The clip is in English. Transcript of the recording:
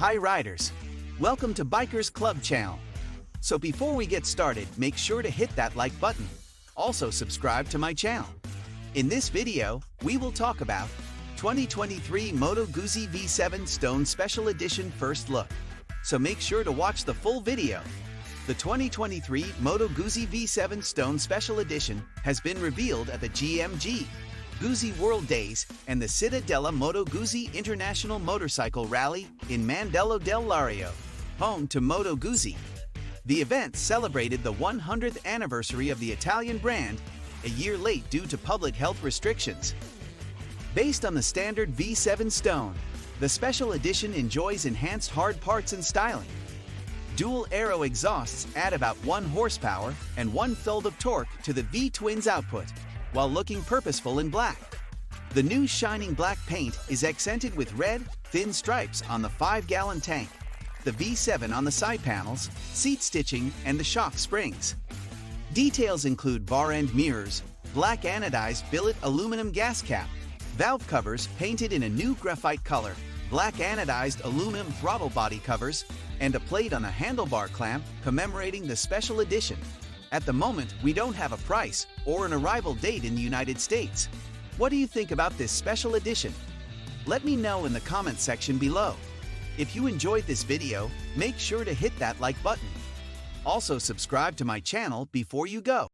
Hi riders! Welcome to Bikers Club channel. So before we get started, make sure to hit that like button. Also subscribe to my channel. In this video, we will talk about 2023 Moto Guzzi V7 Stone Special Edition First Look. So make sure to watch the full video. The 2023 Moto Guzzi V7 Stone Special Edition has been revealed at the Guzzi World Days and the Città Della Moto Guzzi International Motorcycle Rally in Mandello del Lario, home to Moto Guzzi. The event celebrated the 100th anniversary of the Italian brand, a year late due to public health restrictions. Based on the standard V7 Stone, the special edition enjoys enhanced hard parts and styling. Dual aero exhausts add about 1 horsepower and 1 fold of torque to the V-twin's output, while looking purposeful in black. The new shining black paint is accented with red, thin stripes on the 5-gallon tank, the V7 on the side panels, seat stitching, and the shock springs. Details include bar-end mirrors, black anodized billet aluminum gas cap, valve covers painted in a new graphite color, black anodized aluminum throttle body covers, and a plate on the handlebar clamp commemorating the special edition. At the moment, we don't have a price or an arrival date in the United States. What do you think about this special edition? Let me know in the comment section below. If you enjoyed this video, make sure to hit that like button. Also subscribe to my channel before you go.